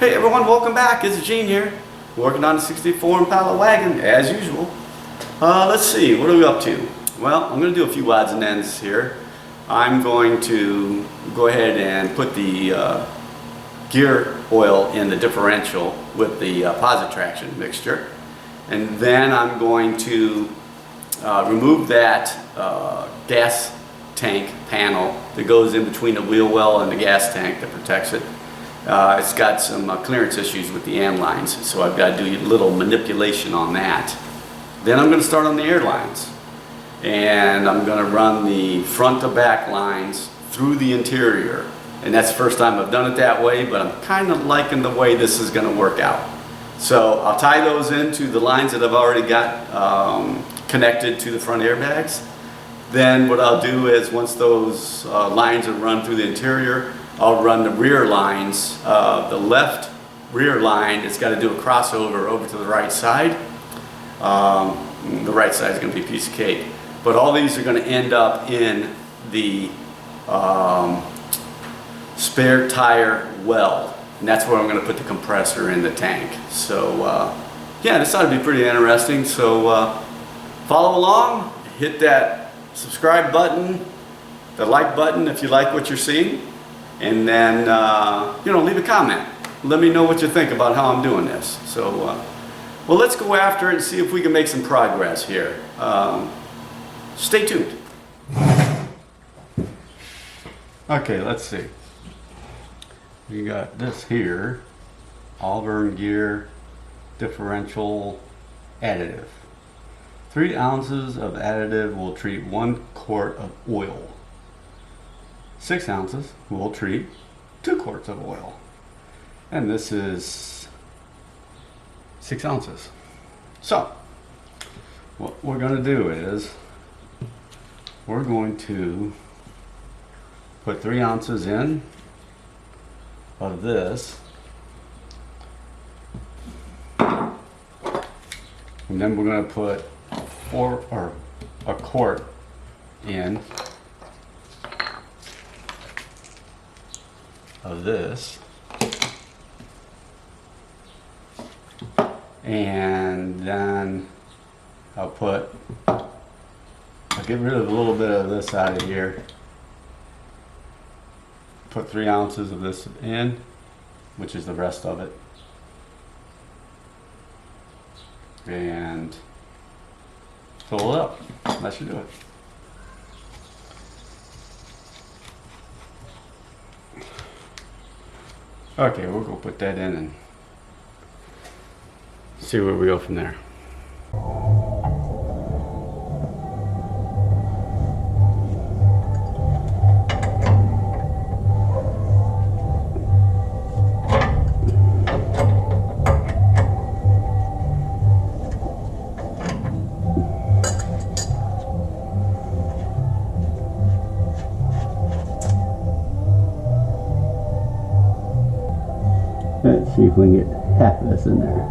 Hey everyone, welcome back. It's Gene here, working on the 64 Impala Wagon as usual. Let's see, what are we up to? Well, I'm going to do a few odds and ends here. I'm going to go ahead and put the gear oil in the differential with the positive traction mixture, and then I'm going to remove that gas tank panel that goes in between the wheel well and the gas tank that protects it. It's got some clearance issues with the AND lines, so I've got to do a little manipulation on that. Then I'm going to start on the air lines, and I'm going to run the front to back lines through the interior, and that's the first time I've done it that way, but I'm kind of liking the way this is going to work out. So I'll tie those into the lines that I've already got connected to the front airbags. Then what I'll do is, once those lines are run through the interior, I'll run the rear lines. The left rear line, it's got to do a crossover over to the right side. The right side is going to be a piece of cake. But all these are going to end up in the spare tire well. And that's where I'm going to put the compressor in the tank. So yeah, this ought to be pretty interesting. So follow along, hit that subscribe button, the like button if you like what you're seeing. And then, leave a comment. Let me know what you think about how I'm doing this. So, well, let's go after it and see if we can make some progress here. Stay tuned. Okay, let's see. We got this here, Auburn gear differential additive. 3 ounces of additive will treat 1 quart of oil. 6 ounces will treat 2 quarts of oil. And this is 6 ounces. So, what we're going to do is, we're going to put 3 ounces in of this. And then we're going to put a quart in of this, and then I'll get rid of a little bit of this out of here, put 3 ounces of this in, which is the rest of it, and fill it up. That should do it. Okay, we'll go put that in and see where we go from there. Let's see if we can get half of this in there.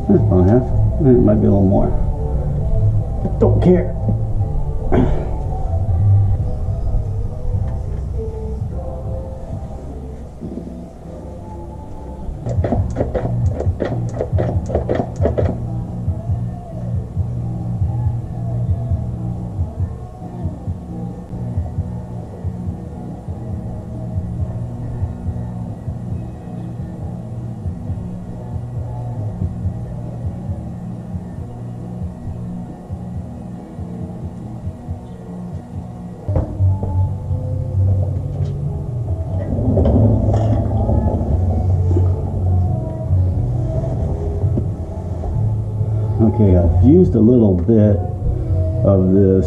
That's about half. It might be a little more. Don't care. Okay, I've used a little bit of this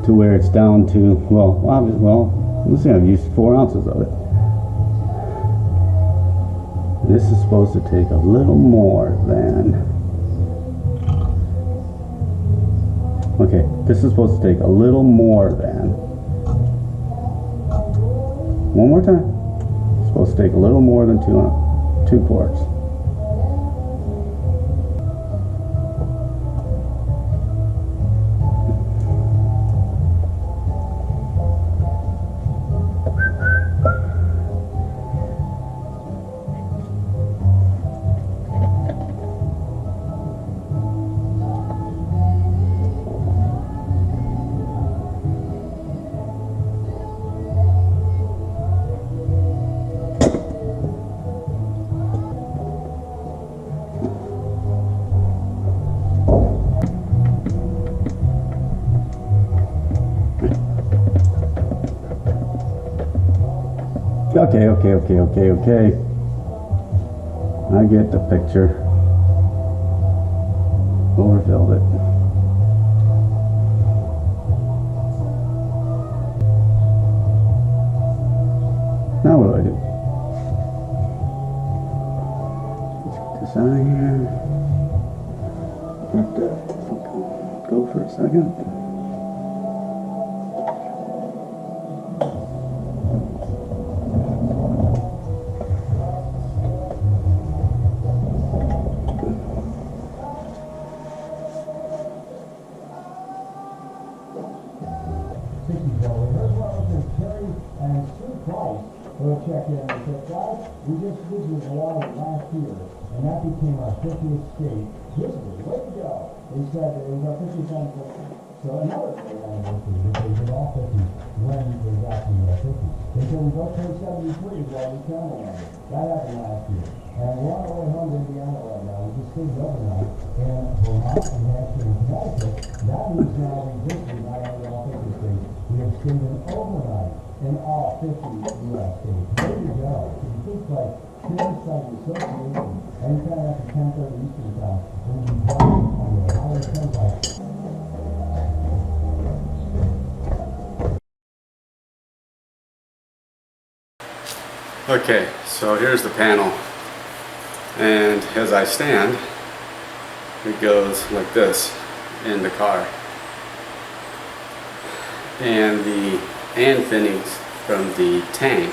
to where it's down to, let's see, I've used 4 ounces of it. This is supposed to take a little more than, okay, this is supposed to take a little more than, one more time, it's supposed to take a little more than two quarts. Okay, okay. I get the picture. Overfilled it. Now what do I do? Let's get this out of here. Have to go for a second. We'll check in and say, guys, we just visited Hawaii last year, and that became our 50th state. This was way to go. They said it was our 50th anniversary. So another great anniversary, because they did all 50 when it was actually 50. They said we both turned 73 while we traveled on it. That happened last year. And we're on our way home to Indiana right now. We just stayed overnight in Vermont, New Hampshire, and Connecticut. That means now we visited not only all 50 states, we have stayed in overnight in all 50 U.S. states. There you go. So you think like Kansas City Association, anytime after 10:30 Eastern Time, when you drive on the Highway Turnpike. Okay, so here's the panel, and as I stand, it goes like this in the car, and the and fittings from the tank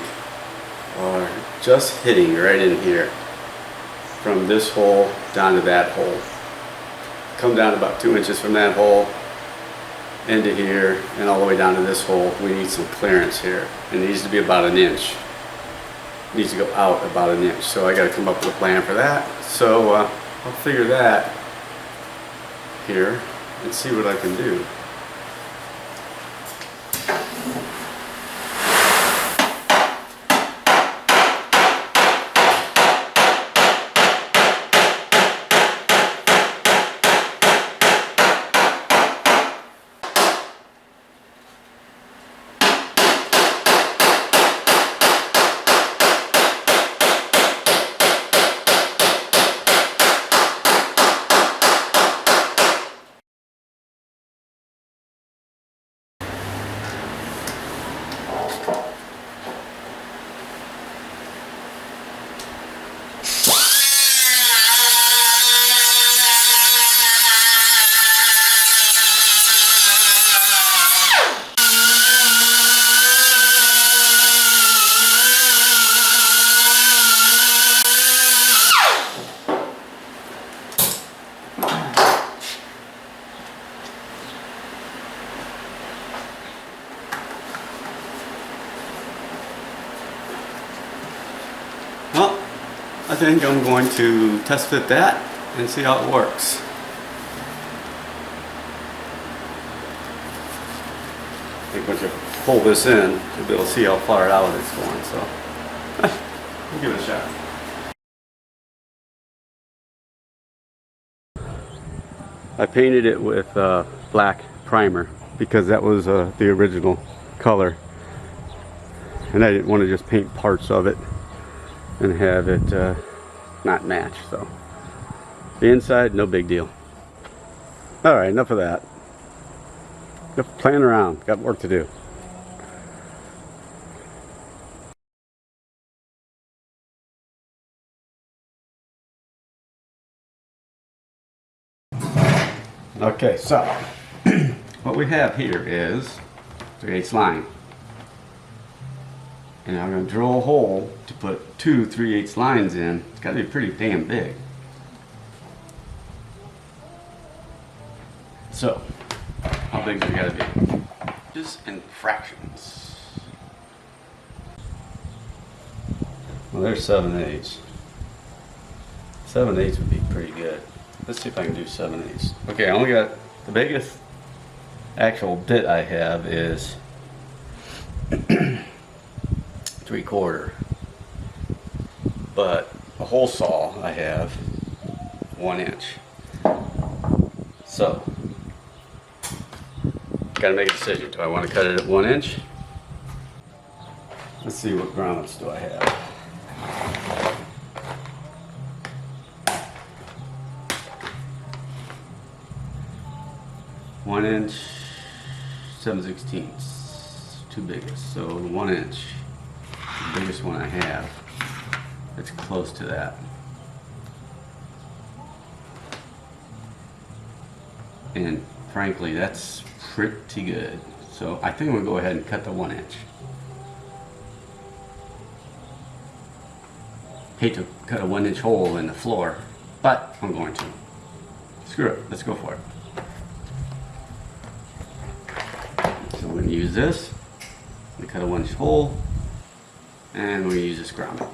are just hitting right in here, from this hole down to that hole. Come down about 2 inches from that hole into here and all the way down to this hole. We need some clearance here. It needs to be about an inch. It needs to go out about an inch. So I got to come up with a plan for that. So I'll figure that here and see what I can do. Well, I think I'm going to test fit that and see how it works. I think once you pull this in, you'll be able to see how far out it's going, so we'll give it a shot. I painted it with black primer because that was the original color, and I didn't want to just paint parts of it and have it not match. So the inside, no big deal. All right, enough of that. Enough playing around. Got work to do. Okay, so what we have here is 3/8 line. And I'm going to drill a hole to put 2 3/8 lines in. It's got to be pretty damn big. So, how big does it got to be? Just in fractions. Well, there's 7/8. 7/8 would be pretty good. Let's see if I can do 7/8. Okay, I only got the biggest actual bit I have is 3/4, but a hole saw I have 1 inch. So gotta make a decision. Do I want to cut it at 1 inch, Let's see, what grommets do I have? One inch, 7/16, two biggest. So 1 inch, the biggest one I have. It's close to that. And frankly, that's pretty good. So I think I'm gonna go ahead and cut the 1 inch. Hate to cut a 1 inch hole in the floor, but I'm going to. Screw it, let's go for it. So we're gonna use this. We cut a 1 inch hole, and we're gonna use this grommet.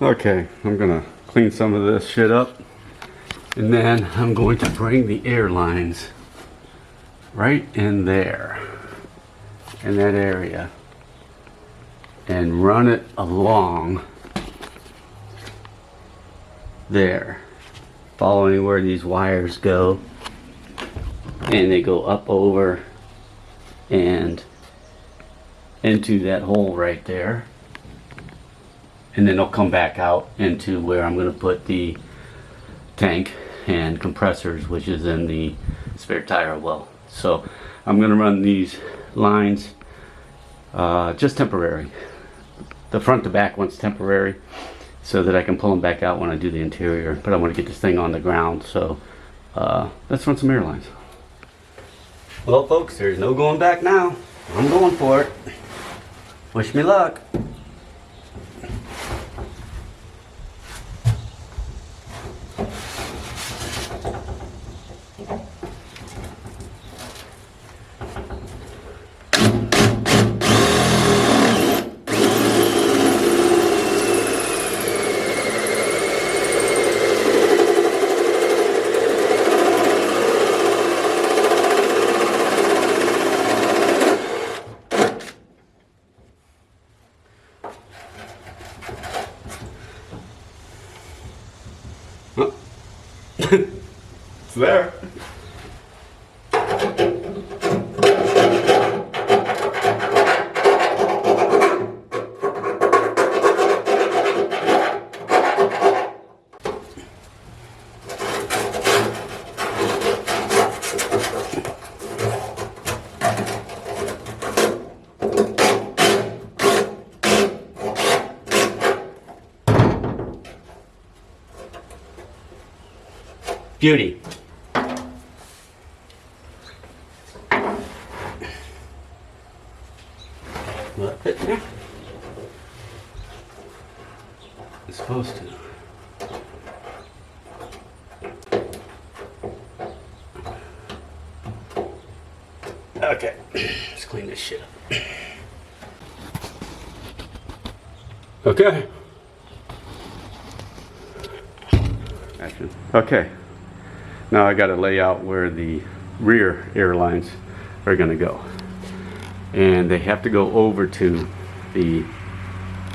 Okay, I'm gonna clean some of this shit up, and then I'm going to bring the air lines right in there, in that area, and run it along there, following where these wires go, and they go up over and into that hole right there, and then they'll come back out into where I'm going to put the tank and compressors, which is in the spare tire well. So I'm going to run these lines just temporary. The front to back one's temporary, so that I can pull them back out when I do the interior. But I want to get this thing on the ground, so let's run some air lines. Well, folks, there's no going back now. I'm going for it. Wish me luck. It's there. Beauty. Will that fit there? It's supposed to. Okay, let's clean this shit up. Okay. Action. Okay. Now I got to lay out where the rear air lines are going to go. And they have to go over to the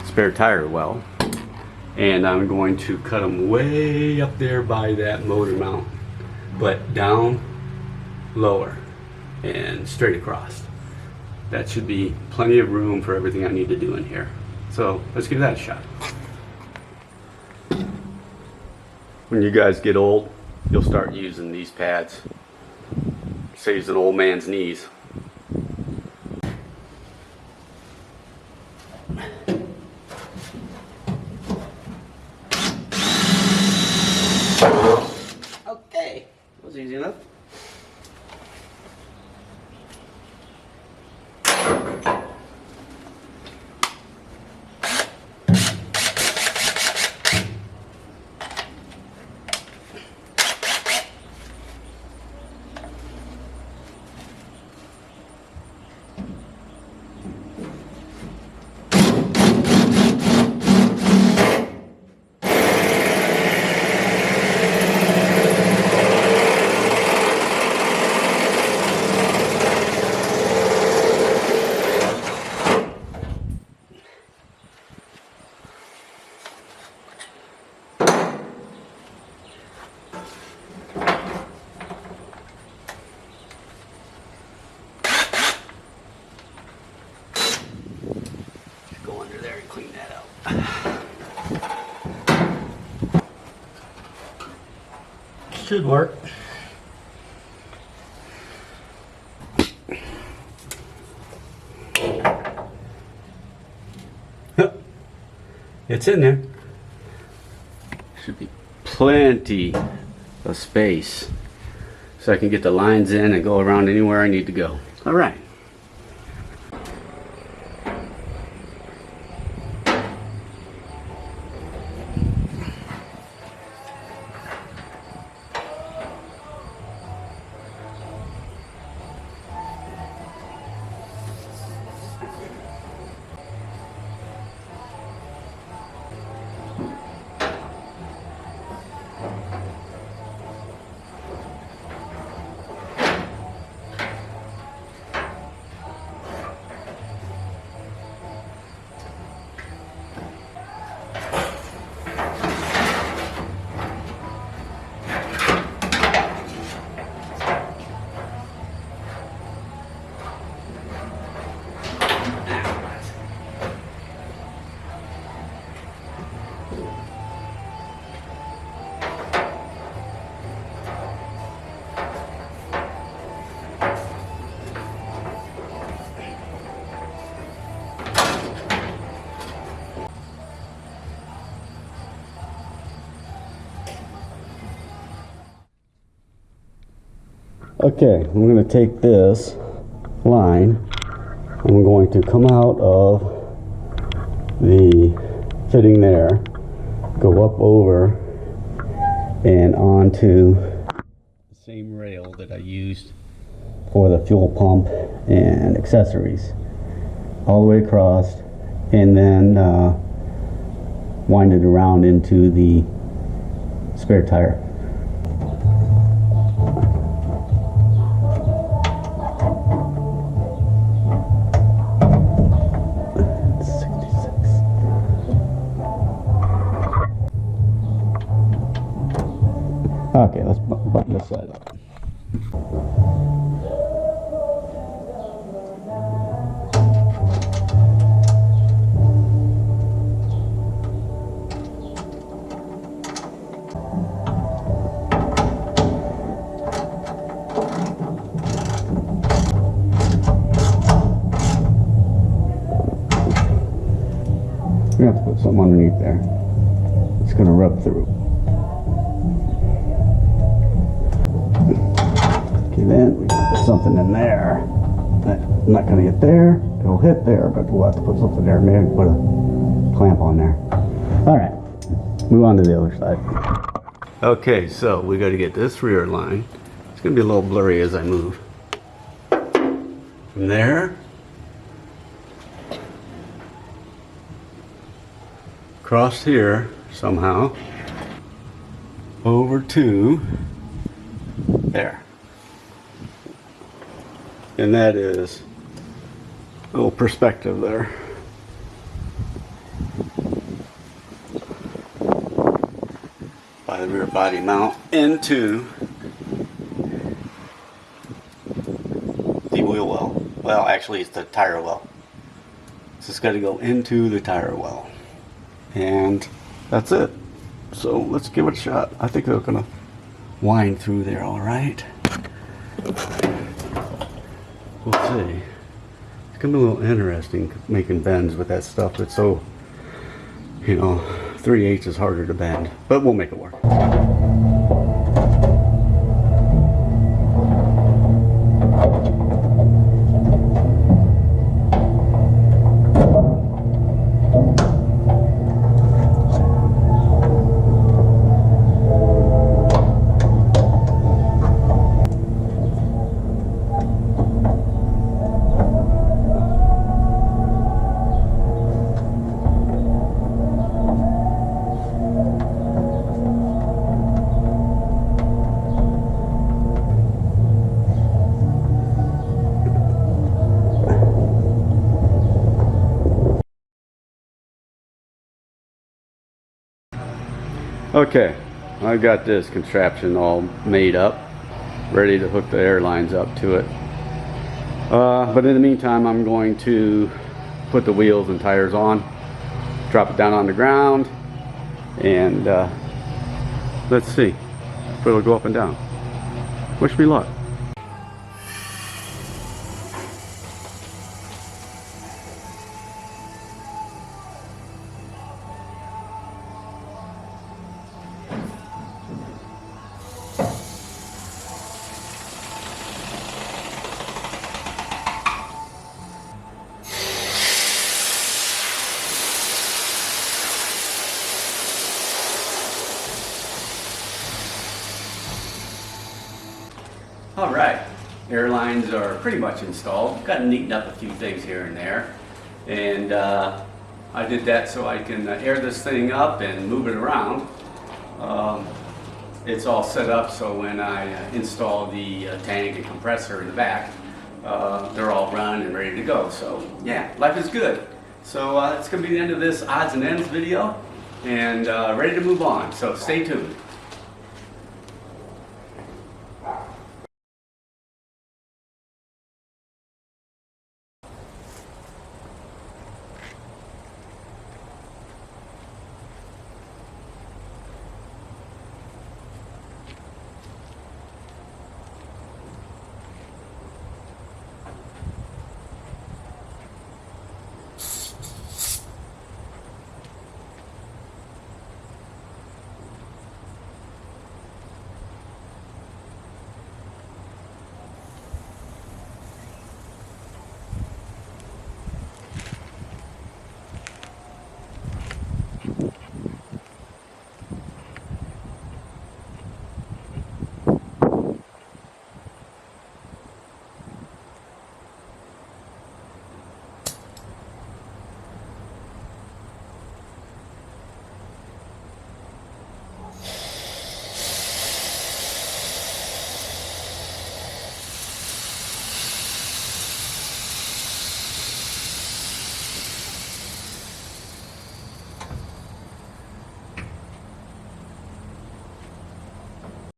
spare tire well. And I'm going to cut them way up there by that motor mount, but down lower and straight across. That should be plenty of room for everything I need to do in here. So let's give that a shot. When you guys get old, you'll start using these pads. Saves an old man's knees. Okay, that was easy enough. should work. It's in there. Should be plenty of space so I can get the lines in and go around anywhere I need to go. All right. Okay, I'm going to take this line, I'm going to come out of the fitting there, go up over and onto the same rail that I used for the fuel pump and accessories, all the way across, and then wind it around into the spare tire. Okay, let's button this side up. We have to put something underneath there. It's going to rub through. Okay, then we can put something in there. I'm not going to get there. It'll hit there, but we'll have to put something there. Maybe put a clamp on there. All right, move on to the other side. Okay, so we got to get this rear line. It's going to be a little blurry as I move. From there, across here somehow, over to there. And that is a little perspective there. By the rear body mount into the wheel well. Well, actually it's the tire well. So it's got to go into the tire well. And that's it. So let's give it a shot. I think they're gonna wind through there all right. We'll see. It's gonna be a little interesting making bends with that stuff. It's so, 3/8 is harder to bend, but we'll make it work. Okay, I got this contraption all made up, ready to hook the air lines up to it. But in the meantime, I'm going to put the wheels and tires on, drop it down on the ground, and let's see. but it'll go up and down. Wish me luck. All right, airlines are pretty much installed. Got to neaten up a few things here and there. And I did that so I can air this thing up and move it around. It's all set up so when I install the tank and compressor in the back, they're all run and ready to go. So yeah, life is good. So it's going to be the end of this odds and ends video and ready to move on. So stay tuned.